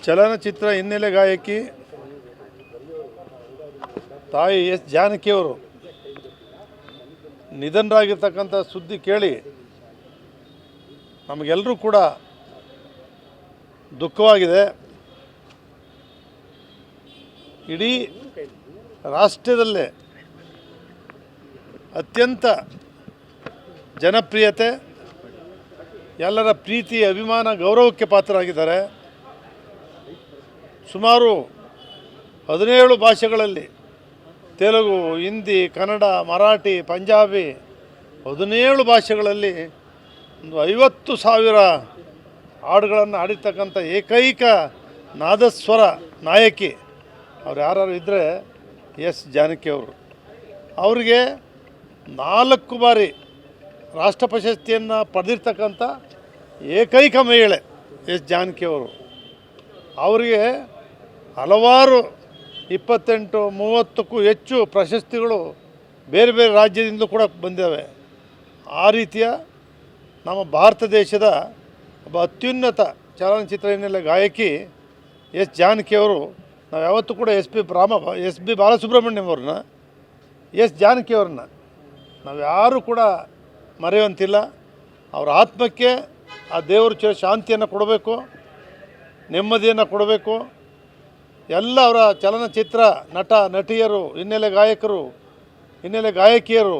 ಚಲನಚಿತ್ರ ಹಿನ್ನೆಲೆ ಗಾಯಕಿ ತಾಯಿ ಎಸ್ ಜಾನಕಿಯವರು ನಿಧನರಾಗಿರ್ತಕ್ಕಂಥ ಸುದ್ದಿ ಕೇಳಿ ನಮಗೆಲ್ಲರೂ ಕೂಡ ದುಃಖವಾಗಿದೆ. ಇಡೀ ರಾಷ್ಟ್ರದಲ್ಲೇ ಅತ್ಯಂತ ಜನಪ್ರಿಯತೆ, ಎಲ್ಲರ ಪ್ರೀತಿ, ಅಭಿಮಾನ, ಗೌರವಕ್ಕೆ ಪಾತ್ರರಾಗಿದ್ದಾರೆ. ಸುಮಾರು 17 ಭಾಷೆಗಳಲ್ಲಿ ತೆಲುಗು, ಹಿಂದಿ, ಕನ್ನಡ, ಮರಾಠಿ, ಪಂಜಾಬಿ 17 ಭಾಷೆಗಳಲ್ಲಿ ಒಂದು 50,000 ಹಾಡುಗಳನ್ನು ಹಾಡಿರ್ತಕ್ಕಂಥ ಏಕೈಕ ನಾದಸ್ವರ ನಾಯಕಿ ಅವ್ರು ಯಾರು ಇದ್ದರೆ ಎಸ್ ಜಾನಕಿಯವರು. ಅವರಿಗೆ 4 ಬಾರಿ ರಾಷ್ಟ್ರ ಪ್ರಶಸ್ತಿಯನ್ನು ಪಡೆದಿರ್ತಕ್ಕಂಥ ಏಕೈಕ ಮಹಿಳೆ ಎಸ್ ಜಾನಕಿಯವರು. ಅವರಿಗೆ ಹಲವಾರು 28-30ಕ್ಕೂ ಹೆಚ್ಚು ಪ್ರಶಸ್ತಿಗಳು ಬೇರೆ ಬೇರೆ ರಾಜ್ಯದಿಂದ ಕೂಡ ಬಂದಿದ್ದಾವೆ. ಆ ರೀತಿಯ ನಮ್ಮ ಭಾರತ ದೇಶದ ಒಬ್ಬ ಅತ್ಯುನ್ನತ ಚಲನಚಿತ್ರ ಹಿನ್ನೆಲೆ ಗಾಯಕಿ ಎಸ್ ಜಾನಕಿಯವರು. ನಾವು ಯಾವತ್ತೂ ಕೂಡ ಎಸ್ ಪಿ ಬಾಲಸುಬ್ರಹ್ಮಣ್ಯಂ ಅವ್ರನ್ನ, ಎಸ್ ಜಾನಕಿಯವ್ರನ್ನ ನಾವು ಯಾರೂ ಕೂಡ ಮರೆಯುವಂತಿಲ್ಲ. ಅವರ ಆತ್ಮಕ್ಕೆ ಆ ದೇವರು ಶಾಂತಿಯನ್ನು ಕೊಡಬೇಕು, ನೆಮ್ಮದಿಯನ್ನು ಕೊಡಬೇಕು. ಎಲ್ಲ ಅವರ ಚಲನಚಿತ್ರ ನಟ ನಟಿಯರು, ಹಿನ್ನೆಲೆ ಗಾಯಕರು, ಹಿನ್ನೆಲೆ ಗಾಯಕಿಯರು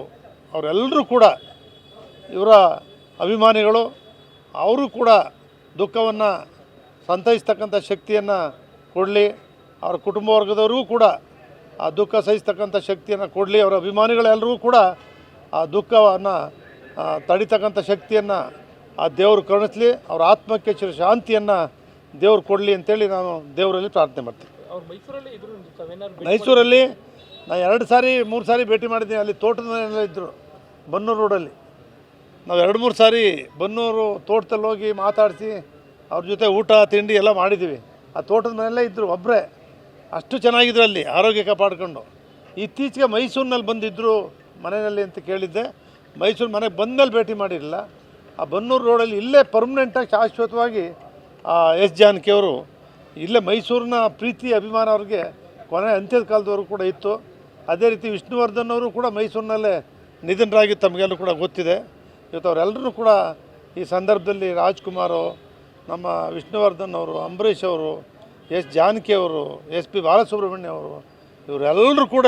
ಅವರೆಲ್ಲರೂ ಕೂಡ ಇವರ ಅಭಿಮಾನಿಗಳು. ಅವರು ಕೂಡ ದುಃಖವನ್ನು ಸಂತೈಸ್ತಕ್ಕಂಥ ಶಕ್ತಿಯನ್ನು ಕೊಡಲಿ. ಅವರ ಕುಟುಂಬ ವರ್ಗದವರಿಗೂ ಕೂಡ ಆ ದುಃಖ ಸಹಿಸ್ತಕ್ಕಂಥ ಶಕ್ತಿಯನ್ನು ಕೊಡಲಿ. ಅವರ ಅಭಿಮಾನಿಗಳೆಲ್ಲರಿಗೂ ಕೂಡ ಆ ದುಃಖವನ್ನು ತಡಿತಕ್ಕಂಥ ಶಕ್ತಿಯನ್ನು ಆ ದೇವರು ಕರುಣಿಸಲಿ. ಅವರ ಆತ್ಮಕ್ಕೆ ಶಾಂತಿಯನ್ನು ದೇವ್ರು ಕೊಡಲಿ ಅಂತೇಳಿ ನಾನು ದೇವರಲ್ಲಿ ಪ್ರಾರ್ಥನೆ ಮಾಡ್ತೀನಿ. ಮೈಸೂರಲ್ಲಿ ನಾನು 2-3 ಸಾರಿ ಭೇಟಿ ಮಾಡಿದ್ದೀನಿ. ಅಲ್ಲಿ ತೋಟದ ಮನೆಯೆಲ್ಲ ಇದ್ದರು, ಬನ್ನೂರು ರೋಡಲ್ಲಿ. ನಾವು 2-3 ಸಾರಿ ಬನ್ನೂರು ತೋಟದಲ್ಲಿ ಹೋಗಿ ಮಾತಾಡಿಸಿ ಅವ್ರ ಜೊತೆ ಊಟ ತಿಂಡಿ ಎಲ್ಲ ಮಾಡಿದ್ದೀವಿ. ಆ ತೋಟದ ಮನೆಯಲ್ಲೇ ಇದ್ದರು, ಒಬ್ಬರೇ. ಅಷ್ಟು ಚೆನ್ನಾಗಿದ್ರು ಅಲ್ಲಿ, ಆರೋಗ್ಯ ಕಾಪಾಡ್ಕೊಂಡು. ಇತ್ತೀಚೆಗೆ ಮೈಸೂರಿನಲ್ಲಿ ಬಂದಿದ್ದರು ಮನೆಯಲ್ಲಿ ಅಂತ ಕೇಳಿದ್ದೆ. ಮೈಸೂರು ಮನೆಗೆ ಬಂದಮೇಲೆ ಭೇಟಿ ಮಾಡಿರಲಿಲ್ಲ. ಆ ಬನ್ನೂರು ರೋಡಲ್ಲಿ ಇಲ್ಲೇ ಪರ್ಮನೆಂಟಾಗಿ ಶಾಶ್ವತವಾಗಿ ಎಸ್ ಜಾನಕಿಯವರು ಇಲ್ಲೇ ಮೈಸೂರಿನ ಪ್ರೀತಿ ಅಭಿಮಾನ ಅವ್ರಿಗೆ ಕೊನೆ ಅಂತ್ಯದ ಕಾಲದವರು ಕೂಡ ಇತ್ತು. ಅದೇ ರೀತಿ ವಿಷ್ಣುವರ್ಧನ್ ಅವರು ಕೂಡ ಮೈಸೂರಿನಲ್ಲೇ ನಿಧನರಾಗಿ ತಮಗೆಲ್ಲರೂ ಕೂಡ ಗೊತ್ತಿದೆ. ಇವತ್ತು ಅವರೆಲ್ಲರೂ ಕೂಡ ಈ ಸಂದರ್ಭದಲ್ಲಿ ರಾಜ್ಕುಮಾರು, ನಮ್ಮ ವಿಷ್ಣುವರ್ಧನ್ ಅವರು, ಅಂಬರೀಷ್ ಅವರು, ಎಸ್ ಜಾನಕಿಯವರು, ಎಸ್ ಪಿ ಬಾಲಸುಬ್ರಹ್ಮಣ್ಯ ಅವರು, ಇವರೆಲ್ಲರೂ ಕೂಡ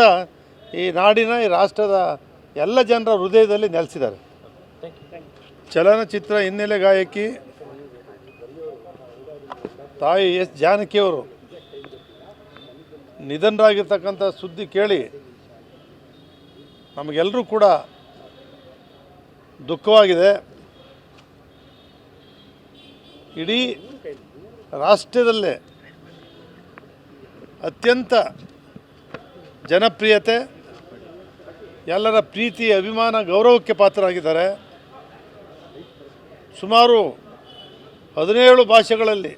ಈ ನಾಡಿನ, ಈ ರಾಷ್ಟ್ರದ ಎಲ್ಲ ಜನರ ಹೃದಯದಲ್ಲಿ ನೆಲೆಸಿದ್ದಾರೆ. ಚಲನಚಿತ್ರ ಹಿನ್ನೆಲೆ ಗಾಯಕಿ ತಾಯಿ ಎಸ್ ಜಾನಕಿಯವರು ನಿಧನರಾಗಿರ್ತಕ್ಕಂಥ ಸುದ್ದಿ ಕೇಳಿ ನಮಗೆಲ್ಲರೂ ಕೂಡ ದುಃಖವಾಗಿದೆ. ಇಡೀ ರಾಷ್ಟ್ರದಲ್ಲೇ ಅತ್ಯಂತ ಜನಪ್ರಿಯತೆ, ಎಲ್ಲರ ಪ್ರೀತಿ, ಅಭಿಮಾನ, ಗೌರವಕ್ಕೆ ಪಾತ್ರರಾಗಿದ್ದಾರೆ. ಸುಮಾರು 17 ಭಾಷೆಗಳಲ್ಲಿ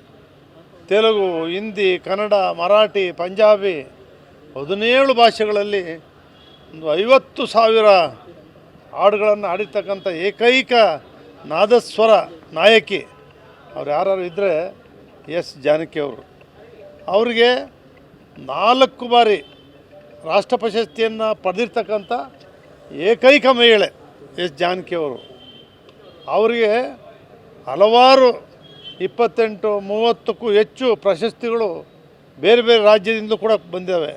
ತೆಲುಗು, ಹಿಂದಿ, ಕನ್ನಡ, ಮರಾಠಿ, ಪಂಜಾಬಿ 17 ಭಾಷೆಗಳಲ್ಲಿ ಒಂದು 50,000 ಹಾಡುಗಳನ್ನು ಹಾಡಿರ್ತಕ್ಕಂಥ ಏಕೈಕ ನಾದಸ್ವರ ನಾಯಕಿ ಅವ್ರು ಯಾರು ಇದ್ದರೆ ಎಸ್ ಜಾನಕಿಯವರು. ಅವರಿಗೆ 4 ಬಾರಿ ರಾಷ್ಟ್ರ ಪ್ರಶಸ್ತಿಯನ್ನು ಪಡೆದಿರ್ತಕ್ಕಂಥ ಏಕೈಕ ಮಹಿಳೆ ಎಸ್ ಜಾನಕಿಯವರು. ಅವರಿಗೆ ಹಲವಾರು 28-30ಕ್ಕೂ ಹೆಚ್ಚು ಪ್ರಶಸ್ತಿಗಳು ಬೇರೆ ಬೇರೆ ರಾಜ್ಯದಿಂದ ಕೂಡ ಬಂದಿದ್ದಾವೆ.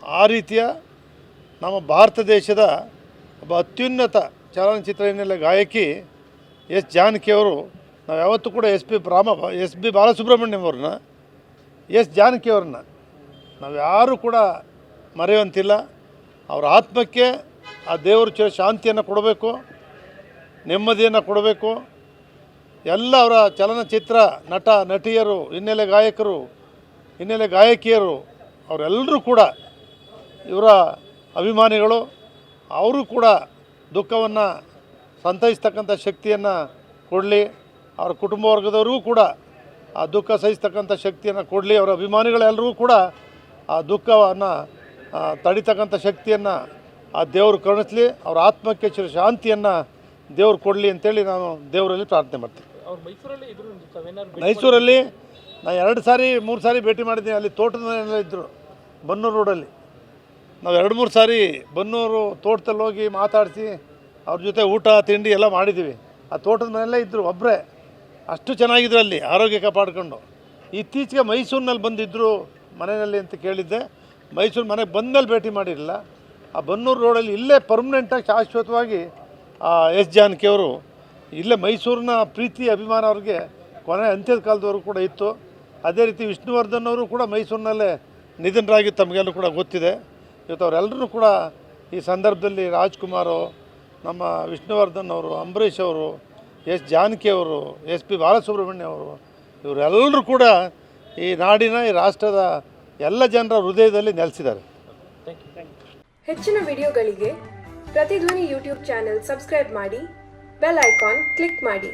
ಆ ರೀತಿಯ ನಮ್ಮ ಭಾರತ ದೇಶದ ಒಬ್ಬ ಅತ್ಯುನ್ನತ ಚಲನಚಿತ್ರ ಹಿನ್ನೆಲೆ ಗಾಯಕಿ ಎಸ್ ಜಾನಕಿಯವರು. ನಾವು ಯಾವತ್ತೂ ಕೂಡ ಎಸ್ ಪಿ ಬಾಲಸುಬ್ರಹ್ಮಣ್ಯಂ ಅವ್ರನ್ನ, ಎಸ್ ಜಾನಕಿಯವ್ರನ್ನ ನಾವು ಯಾರೂ ಕೂಡ ಮರೆಯುವಂತಿಲ್ಲ. ಅವರ ಆತ್ಮಕ್ಕೆ ಆ ದೇವರು ಶಾಂತಿಯನ್ನು ಕೊಡಬೇಕು, ನೆಮ್ಮದಿಯನ್ನು ಕೊಡಬೇಕು. ಎಲ್ಲ ಅವರ ಚಲನಚಿತ್ರ ನಟ ನಟಿಯರು, ಹಿನ್ನೆಲೆ ಗಾಯಕರು, ಹಿನ್ನೆಲೆ ಗಾಯಕಿಯರು ಅವರೆಲ್ಲರೂ ಕೂಡ ಇವರ ಅಭಿಮಾನಿಗಳು. ಅವರು ಕೂಡ ದುಃಖವನ್ನು ಸಂತೈಸ್ತಕ್ಕಂಥ ಶಕ್ತಿಯನ್ನು ಕೊಡಲಿ. ಅವರ ಕುಟುಂಬ ವರ್ಗದವರಿಗೂ ಕೂಡ ಆ ದುಃಖ ಸಹಿಸ್ತಕ್ಕಂಥ ಶಕ್ತಿಯನ್ನು ಕೊಡಲಿ. ಅವರ ಅಭಿಮಾನಿಗಳೆಲ್ಲರಿಗೂ ಕೂಡ ಆ ದುಃಖವನ್ನು ತಡಿತಕ್ಕಂಥ ಶಕ್ತಿಯನ್ನು ಆ ದೇವರು ಕರುಣಿಸಲಿ. ಅವರ ಆತ್ಮಕ್ಕೆ ಶಾಂತಿಯನ್ನು ದೇವರು ಕೊಡಲಿ ಅಂತೇಳಿ ನಾನು ದೇವರಲ್ಲಿ ಪ್ರಾರ್ಥನೆ ಮಾಡ್ತೀನಿ. ಮೈಸೂರಲ್ಲಿ ನಾನು 2 ಸಾರಿ 3 ಸಾರಿ ಭೇಟಿ ಮಾಡಿದ್ದೀನಿ. ಅಲ್ಲಿ ತೋಟದ ಮನೆಯೆಲ್ಲ ಇದ್ದರು ಬನ್ನೂರು ರೋಡಲ್ಲಿ. ನಾವು 2-3 ಸಾರಿ ಬನ್ನೂರು ತೋಟದಲ್ಲಿ ಹೋಗಿ ಮಾತಾಡಿಸಿ ಅವ್ರ ಜೊತೆ ಊಟ ತಿಂಡಿ ಎಲ್ಲ ಮಾಡಿದ್ದೀವಿ. ಆ ತೋಟದ ಮನೆಯಲ್ಲೇ ಇದ್ದರು, ಒಬ್ಬರೇ. ಅಷ್ಟು ಚೆನ್ನಾಗಿದ್ರು ಅಲ್ಲಿ, ಆರೋಗ್ಯ ಕಾಪಾಡಿಕೊಂಡು. ಇತ್ತೀಚೆಗೆ ಮೈಸೂರಿನಲ್ಲಿ ಬಂದಿದ್ದರು ಮನೆಯಲ್ಲಿ ಅಂತ ಕೇಳಿದ್ದೆ. ಮೈಸೂರು ಮನೆಗೆ ಬಂದಮೇಲೆ ಭೇಟಿ ಮಾಡಿರಲಿಲ್ಲ. ಆ ಬನ್ನೂರು ರೋಡಲ್ಲಿ ಇಲ್ಲೇ ಪರ್ಮನೆಂಟಾಗಿ ಶಾಶ್ವತವಾಗಿ ಎಸ್ ಜಾನಕಿಯವರು ಇಲ್ಲೇ ಮೈಸೂರಿನ ಪ್ರೀತಿ ಅಭಿಮಾನ ಅವ್ರಿಗೆ ಕೊನೆ ಅಂತ್ಯದ ಕಾಲದವರೆಗೂ ಕೂಡ ಇತ್ತು. ಅದೇ ರೀತಿ ವಿಷ್ಣುವರ್ಧನ್ ಅವರು ಕೂಡ ಮೈಸೂರಿನಲ್ಲೇ ನಿಧನರಾಗಿ ತಮಗೆಲ್ಲೂ ಕೂಡ ಗೊತ್ತಿದೆ. ಇವತ್ತು ಅವರೆಲ್ಲರೂ ಕೂಡ ಈ ಸಂದರ್ಭದಲ್ಲಿ ರಾಜ್ಕುಮಾರು, ನಮ್ಮ ವಿಷ್ಣುವರ್ಧನ್ ಅವರು, ಅಂಬರೀಷ್ ಅವರು, ಎಸ್ ಜಾನಕಿಯವರು, SP ಬಾಲಸುಬ್ರಹ್ಮಣ್ಯ ಅವರು, ಇವರೆಲ್ಲರೂ ಕೂಡ ಈ ನಾಡಿನ ಈ ರಾಷ್ಟ್ರದ ಎಲ್ಲ ಜನರ ಹೃದಯದಲ್ಲಿ ನೆಲೆಸಿದ್ದಾರೆ. ಹೆಚ್ಚಿನ ವಿಡಿಯೋಗಳಿಗೆ ಪ್ರತಿಧ್ವನಿ ಯೂಟ್ಯೂಬ್ ಚಾನೆಲ್ ಸಬ್ಸ್ಕ್ರೈಬ್ ಮಾಡಿ, ಬೆಲ್ ಐಕಾನ್ ಕ್ಲಿಕ್ ಮಾಡಿ.